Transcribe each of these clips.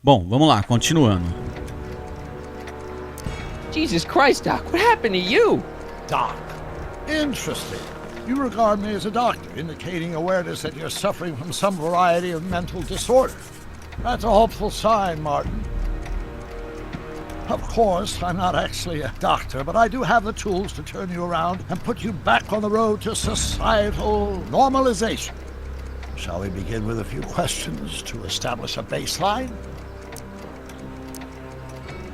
Bom, vamos lá, continuando. Jesus Christ, Doc, what happened to you? Doc. Interesting. You regard me as a doctor, indicating awareness that you're suffering from some variety of mental disorder. That's a hopeful sign, Martin. Of course, I'm not actually a doctor, but I do have the tools to turn you around and put you back on the road to societal normalization. Shall we begin with a few questions to establish a baseline?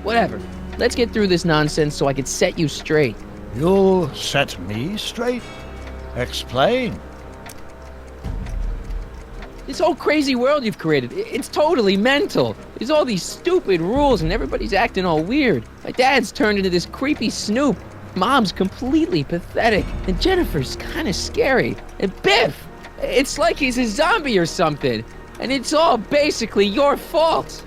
Whatever. Let's get through this nonsense so I can set you straight. You'll set me straight? Explain. This whole crazy world you've created, it's totally mental. There's all these stupid rules and everybody's acting all weird. My dad's turned into this creepy snoop. Mom's completely pathetic. And Jennifer's kind of scary. And Biff, it's like he's a zombie or something. And it's all basically your fault.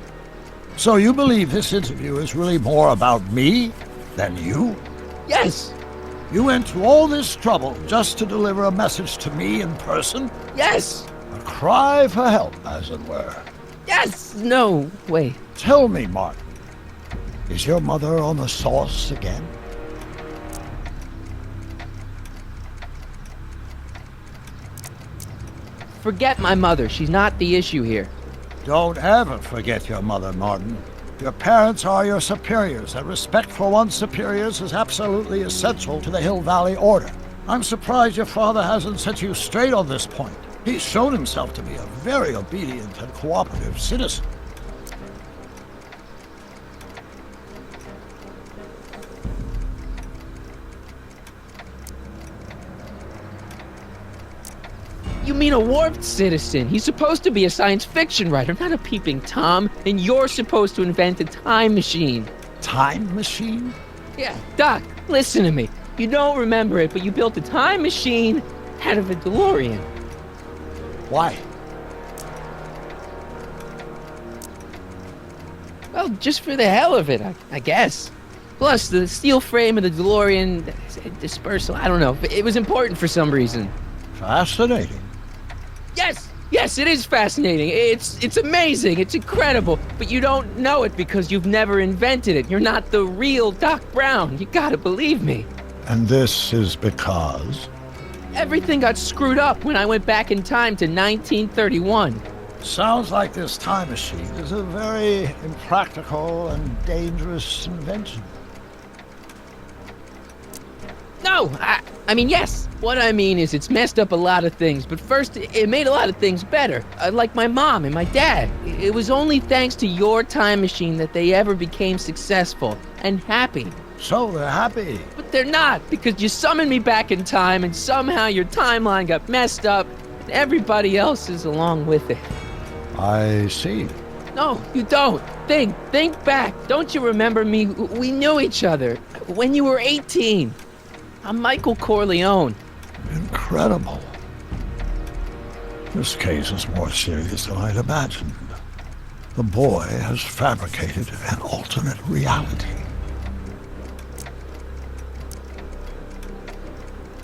So you believe this interview is really more about me than you? Yes. You went to all this trouble just to deliver a message to me in person? Yes. A cry for help, as it were. Yes. No, wait. Tell me, Martin, is your mother on the sauce again? Forget my mother. She's not the issue here. Don't ever forget your mother, Martin. Your parents are your superiors, and respect for one's superiors is absolutely essential to the Hill Valley Order. I'm surprised your father hasn't set you straight on this point. He's shown himself to be a very obedient and cooperative citizen. You mean a warped citizen? He's supposed to be a science fiction writer, not a peeping Tom. And you're supposed to invent a time machine. Time machine? Yeah, Doc, listen to me. You don't remember it, but you built a time machine out of a DeLorean. Why? Well, just for the hell of it, I guess. Plus, the steel frame of the DeLorean dispersal, I don't know. It was important for some reason. Fascinating. Yes, it is fascinating. It's amazing. It's incredible. But you don't know it because you've never invented it. You're not the real Doc Brown. You gotta believe me. And this is because? Everything got screwed up when I went back in time to 1931. Sounds like this time machine is a very impractical and dangerous invention. No, I mean, yes. What I mean is it's messed up a lot of things, but first, it made a lot of things better. Like my mom and my dad. It was only thanks to your time machine that they ever became successful and happy. So they're happy. But they're not, because you summoned me back in time and somehow your timeline got messed up and everybody else is along with it. I see. No, you don't. Think back. Don't you remember me? We knew each other when you were 18. I'm Michael Corleone. Incredible. This case is more serious than I'd imagined. The boy has fabricated an alternate reality.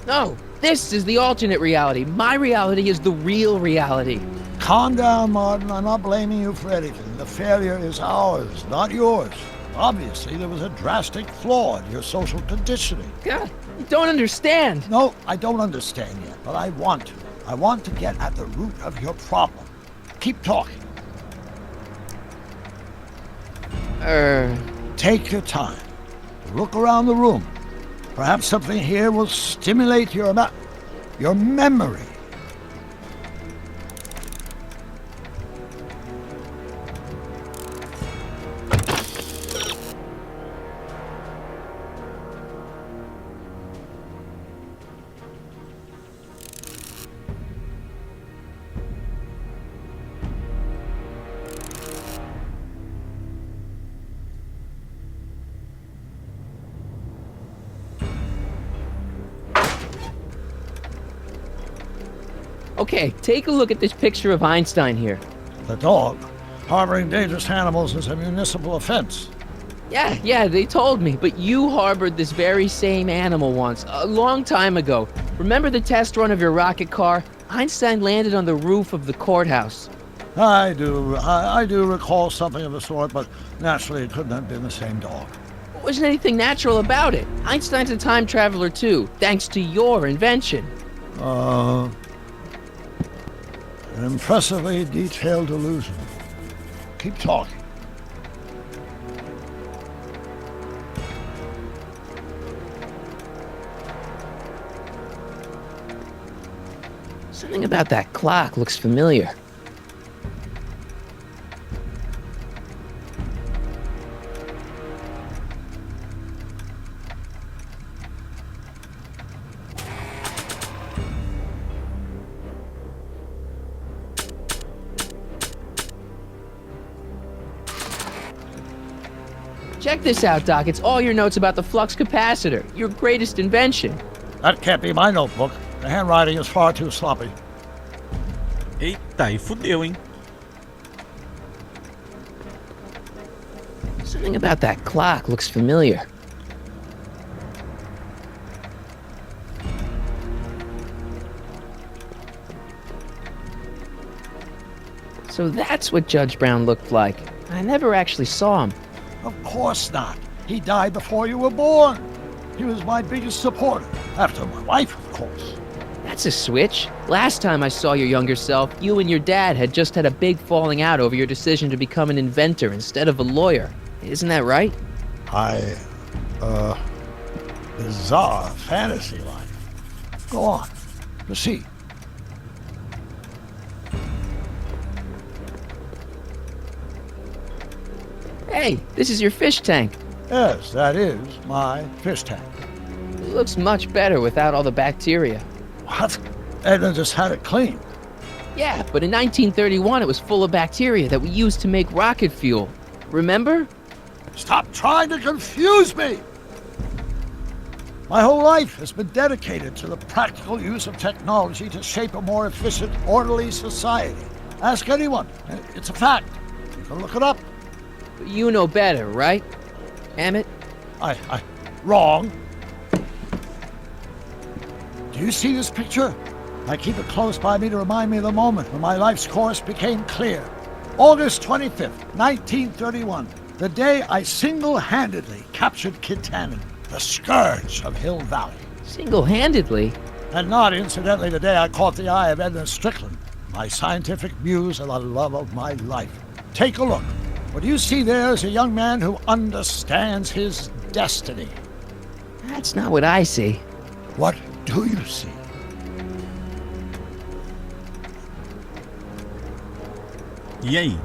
No, this is the alternate reality. My reality is the real reality. Calm down, Martin. I'm not blaming you for anything. The failure is ours, not yours. Obviously, there was a drastic flaw in your social conditioning. God, you don't understand. No, I don't understand yet, but I want to. I want to get at the root of your problem. Keep talking. Take your time. Look around the room. Perhaps something here will stimulate your memory. Okay, take a look at this picture of Einstein here. The dog. Harboring dangerous animals is a municipal offense. Yeah, they told me, but you harbored this very same animal once, a long time ago. Remember the test run of your rocket car? Einstein landed on the roof of the courthouse. I do recall something of the sort, but naturally it couldn't have been the same dog. There wasn't anything natural about it. Einstein's a time traveler too, thanks to your invention. An impressively detailed illusion. Keep talking. Something about that clock looks familiar. Check this out, Doc. It's all your notes about the flux capacitor, your greatest invention. That can't be my notebook. The handwriting is far too sloppy. Eita, e fudeu, hein? Something about that clock looks familiar. So that's what Judge Brown looked like. I never actually saw him. Of course not. He died before you were born. He was my biggest supporter, after my wife, of course. That's a switch. Last time I saw your younger self, you and your dad had just had a big falling out over your decision to become an inventor instead of a lawyer. Isn't that right? Bizarre fantasy life. Go on. Proceed. Hey, this is your fish tank. Yes, that is my fish tank. It looks much better without all the bacteria. What? Edna just had it cleaned. Yeah, but in 1931 it was full of bacteria that we used to make rocket fuel. Remember? Stop trying to confuse me! My whole life has been dedicated to the practical use of technology to shape a more efficient, orderly society. Ask anyone. It's a fact. You can look it up. You know better, right? Emmett? Wrong. Do you see this picture? I keep it close by me to remind me of the moment when my life's course became clear. August 25th, 1931, the day I single-handedly captured Kit Tannen, the scourge of Hill Valley. Single-handedly? And not incidentally the day I caught the eye of Edna Strickland, my scientific muse and the love of my life. Take a look. What you see there is a young man who understands his destiny. That's not what I see. What do you see? E aí?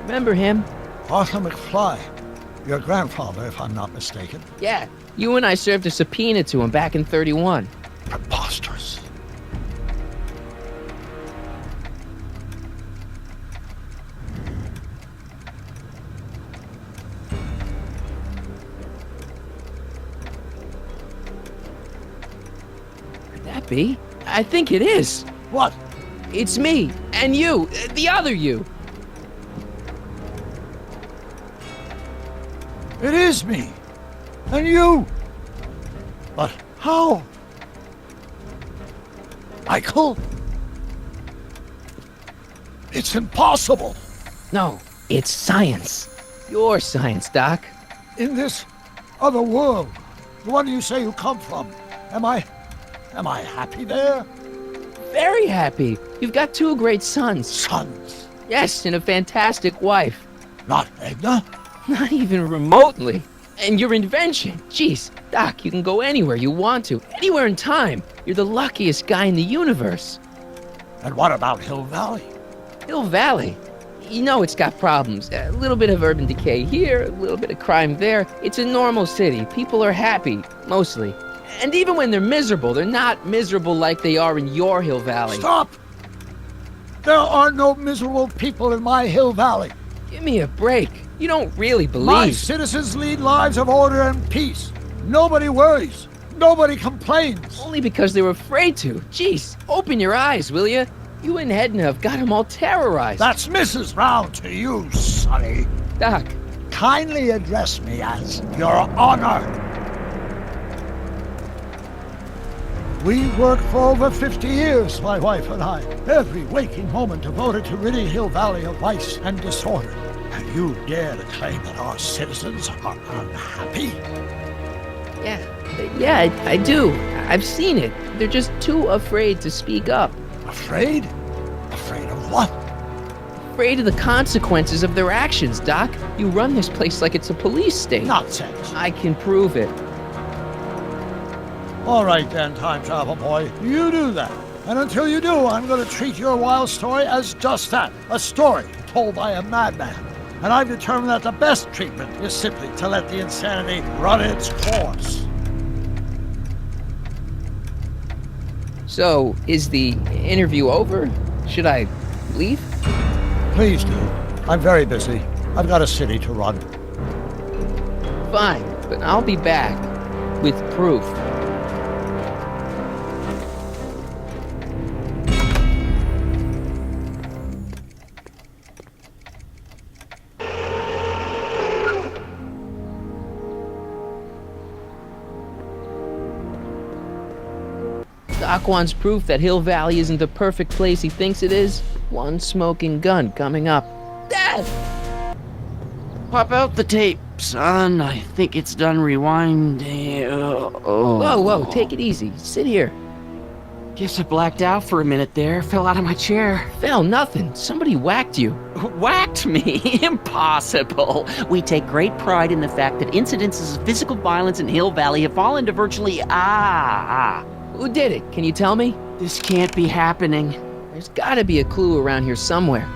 Remember him? Arthur McFly. Your grandfather, if I'm not mistaken. Yeah, you and I served a subpoena to him back in 31. Preposterous. Could that be? I think it is. What? It's me, and you, the other you. It is me. And you. But how? Michael? It's impossible. No, it's science. Your science, Doc. In this other world, the one you say you come from, am I happy there? Very happy. You've got two great sons. Sons. Yes, and a fantastic wife. Not Edna? Not even remotely. And your invention. Jeez, Doc, you can go anywhere you want to. Anywhere in time. You're the luckiest guy in the universe. And what about Hill Valley? Hill Valley. You know it's got problems. A little bit of urban decay here, a little bit of crime there. It's a normal city. People are happy, mostly. And even when they're miserable, they're not miserable like they are in your Hill Valley. Stop! There are no miserable people in my hill valley. Give me a break. You don't really My believe... citizens lead lives of order and peace. Nobody worries. Nobody complains. Only because they were afraid to. Jeez, open your eyes, will ya? You and Hedna have got them all terrorized. That's Mrs. Brown to you, sonny. Doc, Kindly address me as Your Honor. We worked for over 50 years, my wife and I. Every waking moment devoted to ridding Hill Valley of vice and disorder. And you dare to claim that our citizens are unhappy? yeah, I do. I've seen it. They're just too afraid to speak up. Afraid? Afraid of what? Afraid of the consequences of their actions, Doc. You run this place like it's a police state. Nonsense. I can prove it. All right then, time travel boy. You do that. And until you do, I'm going to treat your wild story as just that. A story told by a madman. And I've determined that the best treatment is simply to let the insanity run its course. So, is the interview over? Should I leave? Please do. I'm very busy. I've got a city to run. Fine, but I'll be back with proof. Doc wants proof that Hill Valley isn't the perfect place he thinks it is. One smoking gun coming up. Dad! Pop out the tape, son. I think it's done rewinding. Whoa, take it easy. Sit here. Guess I blacked out for a minute there. Fell out of my chair. Fell nothing. Somebody whacked you. Whacked me? Impossible. We take great pride in the fact that incidences of physical violence in Hill Valley have fallen to virtually Who did it? Can you tell me? This can't be happening. There's gotta be a clue around here somewhere.